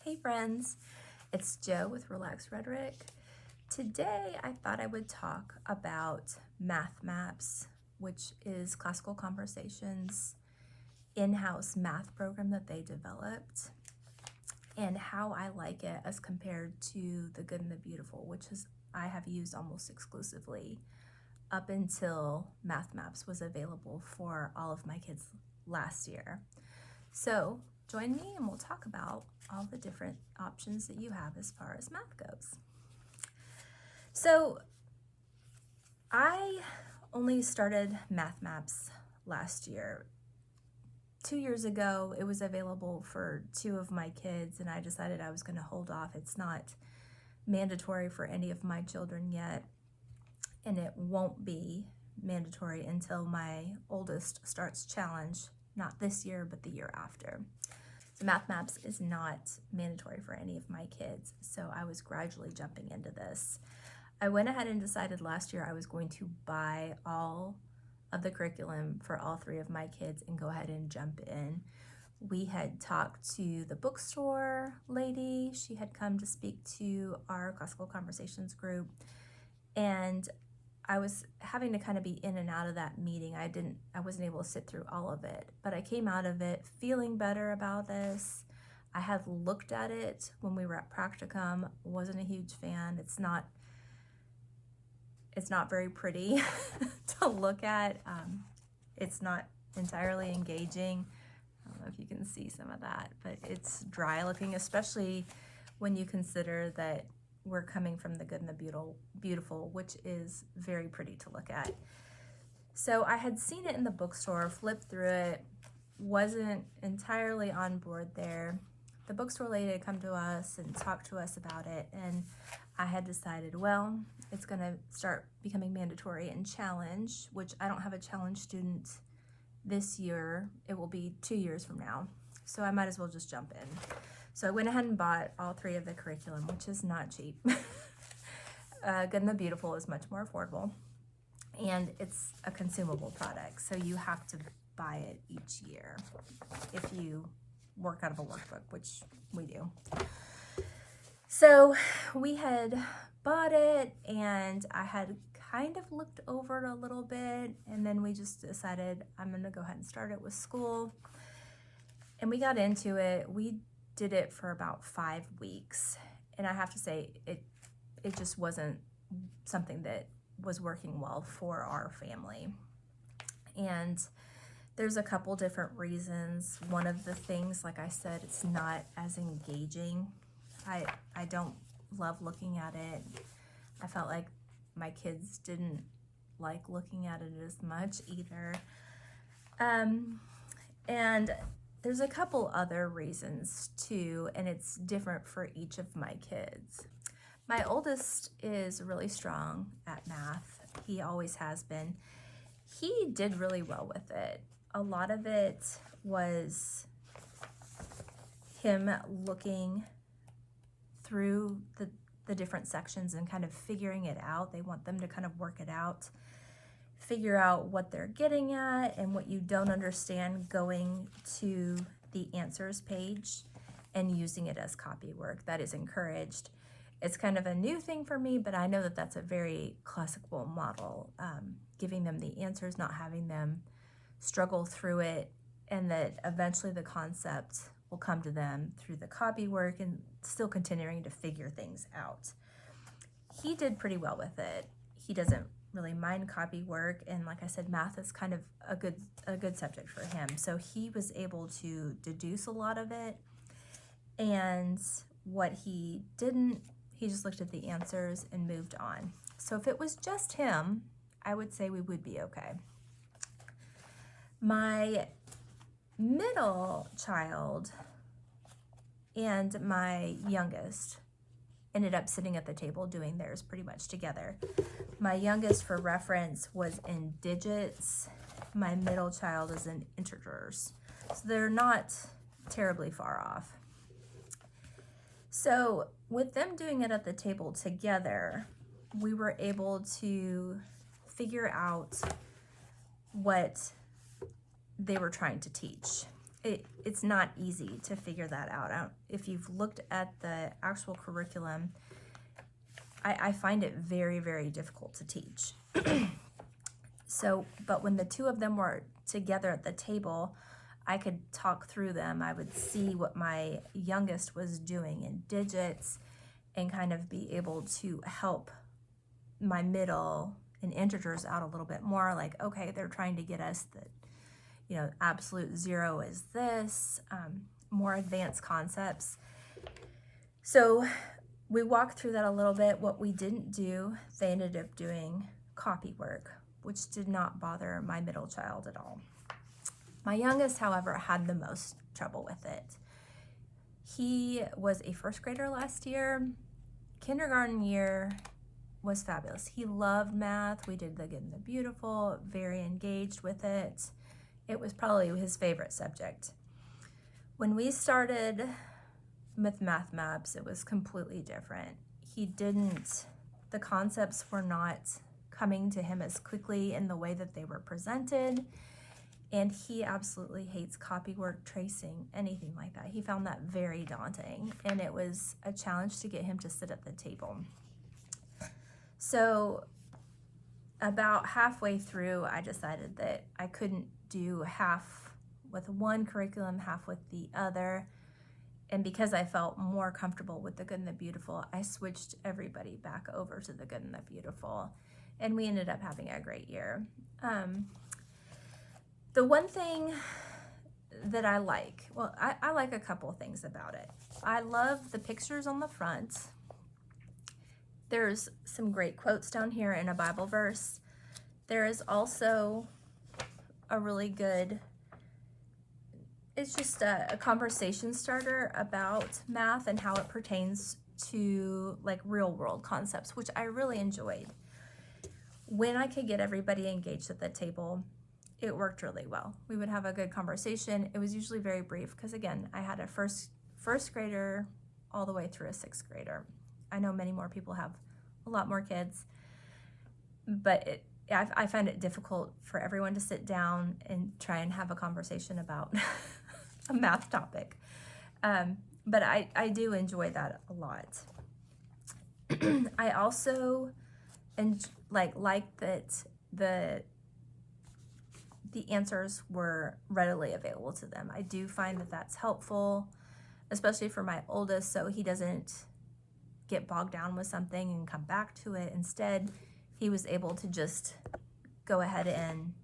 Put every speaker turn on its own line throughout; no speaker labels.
Hey friends, it's Jo with Relax Rhetoric. Today I thought I would talk about Math Maps, which is Classical Conversations in-house math program that they developed, and how I like it as compared to The Good and the Beautiful, which is I have used almost exclusively up until Math Maps was available for all of my kids last year. So join me and we'll talk about all the different options that you have as far as math goes. So I only started Math Maps last year. 2 years ago, it was available for 2 of my kids, and I decided I was going to hold off. It's not mandatory for any of my children yet, and it won't be mandatory until my oldest starts challenge, not this year, but the year after. So Math Maps is not mandatory for any of my kids, so I was gradually jumping into this. I went ahead and decided last year I was going to buy all of the curriculum for all 3 of my kids and go ahead and jump in. We had talked to the bookstore lady. She had come to speak to our Classical Conversations group, and I was having to kind of be in and out of that meeting. I wasn't able to sit through all of it, but I came out of it feeling better about this. I had looked at it when we were at Practicum, wasn't a huge fan. It's not very pretty to look at. It's not entirely engaging. I don't know if you can see some of that, but it's dry looking, especially when you consider that we're coming from The Good and the Beautiful, which is very pretty to look at. So I had seen it in the bookstore, flipped through it, wasn't entirely on board there. The bookstore lady had come to us and talked to us about it, and I had decided, well, it's going to start becoming mandatory in Challenge, which I don't have a Challenge student this year. It will be 2 years from now, so I might as well just jump in. So I went ahead and bought all 3 of the curriculum, which is not cheap. Good and the Beautiful is much more affordable, and it's a consumable product, so you have to buy it each year if you work out of a workbook, which we do. So we had bought it, and I had kind of looked over it a little bit, and then we just decided I'm going to go ahead and start it with school. And we got into it. We did it for about 5 weeks, and I have to say it just wasn't something that was working well for our family. And there's a couple different reasons. One of the things, like I said, it's not as engaging. I don't love looking at it. I felt like my kids didn't like looking at it as much either. And there's a couple other reasons too, and it's different for each of my kids. My oldest is really strong at math. He always has been. He did really well with it. A lot of it was him looking through the different sections and kind of figuring it out. They want them to kind of work it out, figure out what they're getting at and what you don't understand, going to the answers page and using it as copy work. That is encouraged. It's kind of a new thing for me, but I know that that's a very classical model, giving them the answers, not having them struggle through it, and that eventually the concept will come to them through the copy work and still continuing to figure things out. He did pretty well with it. He doesn't really mind copy work, and like I said, math is kind of a good subject for him. So he was able to deduce a lot of it, and what he didn't, he just looked at the answers and moved on. So if it was just him, I would say we would be okay. My middle child and my youngest ended up sitting at the table doing theirs pretty much together. My youngest, for reference, was in digits. My middle child is in integers. So they're not terribly far off. So with them doing it at the table together, we were able to figure out what they were trying to teach. it's not easy to figure that out. If you've looked at the actual curriculum, I find it very, very difficult to teach. So, but when the two of them were together at the table, I could talk through them. I would see what my youngest was doing in digits and kind of be able to help my middle and integers out a little bit more. Like, okay, they're trying to get us that, absolute zero is this, more advanced concepts. So we walked through that a little bit. What we didn't do, they ended up doing copy work, which did not bother my middle child at all. My youngest, however, had the most trouble with it. He was a first grader last year. Kindergarten year was fabulous. He loved math. We did the Good and the Beautiful, very engaged with it. It was probably his favorite subject. When we started with Math Maps, it was completely different. The concepts were not coming to him as quickly in the way that they were presented. And he absolutely hates copywork, tracing, anything like that. He found that very daunting, and it was a challenge to get him to sit at the table. So about halfway through, I decided that I couldn't do half with one curriculum, half with the other. And because I felt more comfortable with the Good and the Beautiful, I switched everybody back over to the Good and the Beautiful. And we ended up having a great year. The one thing that I like, I like a couple things about it. I love the pictures on the front. There's some great quotes down here in a Bible verse. There is also a really good, it's just a conversation starter about math and how it pertains to like real world concepts, which I really enjoyed. When I could get everybody engaged at the table, it worked really well. We would have a good conversation. It was usually very brief because, again, I had a first grader all the way through a sixth grader. I know many more people have a lot more kids, but I find it difficult for everyone to sit down and try and have a conversation about a math topic. But I do enjoy that a lot. I also like that the answers were readily available to them. I do find that that's helpful, especially for my oldest, so he doesn't get bogged down with something and come back to it. Instead, he was able to just go ahead and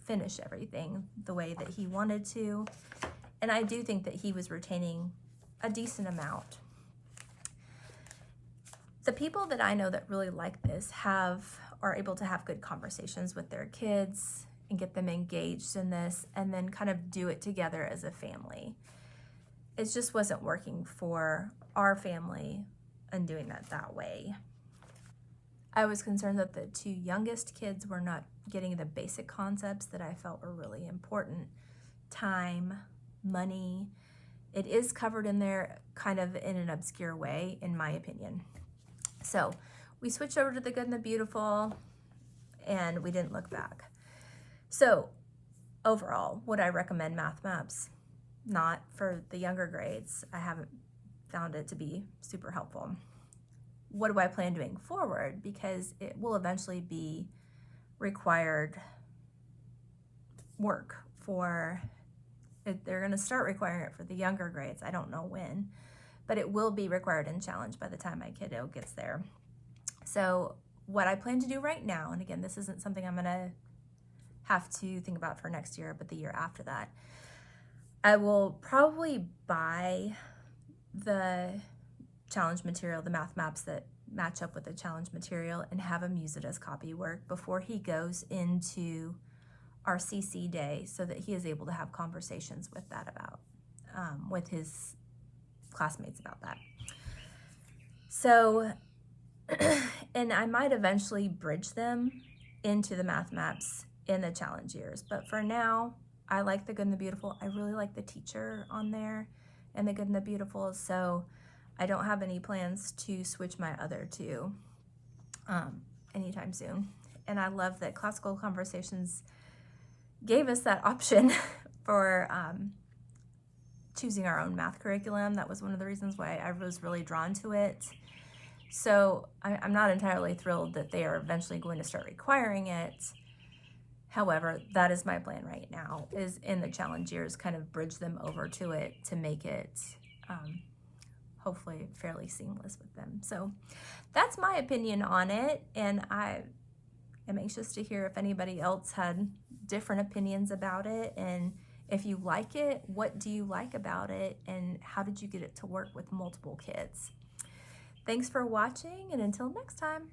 finish everything the way that he wanted to. And I do think that he was retaining a decent amount. The people that I know that really like this are able to have good conversations with their kids and get them engaged in this and then kind of do it together as a family. It just wasn't working for our family and doing that way. I was concerned that the two youngest kids were not getting the basic concepts that I felt were really important. Time, money. It is covered in there kind of in an obscure way, in my opinion. So we switched over to the Good and the Beautiful, and we didn't look back. So overall, would I recommend Math Maps? Not for the younger grades. I haven't found it to be super helpful. What do I plan doing forward? Because it will eventually be required work for, they're going to start requiring it for the younger grades. I don't know when, but it will be required in Challenge by the time my kiddo gets there. So what I plan to do right now, and again, this isn't something I'm going to have to think about for next year, but the year after that, I will probably buy the Challenge material, the Math Maps that match up with the Challenge material, and have him use it as copy work before he goes into our CC day, so that he is able to have conversations with that about, with his classmates about that. So, and I might eventually bridge them into the Math Maps in the Challenge years, but for now, I like the Good and the Beautiful. I really like the teacher on there and the Good and the Beautiful, so I don't have any plans to switch my other two anytime soon. And I love that Classical Conversations gave us that option for choosing our own math curriculum. That was one of the reasons why I was really drawn to it. So I'm not entirely thrilled that they are eventually going to start requiring it. However, that is my plan right now, is in the challenge years kind of bridge them over to it to make it hopefully fairly seamless with them. So that's my opinion on it, and I am anxious to hear if anybody else had different opinions about it, and if you like it, what do you like about it, and how did you get it to work with multiple kids? Thanks for watching, and until next time.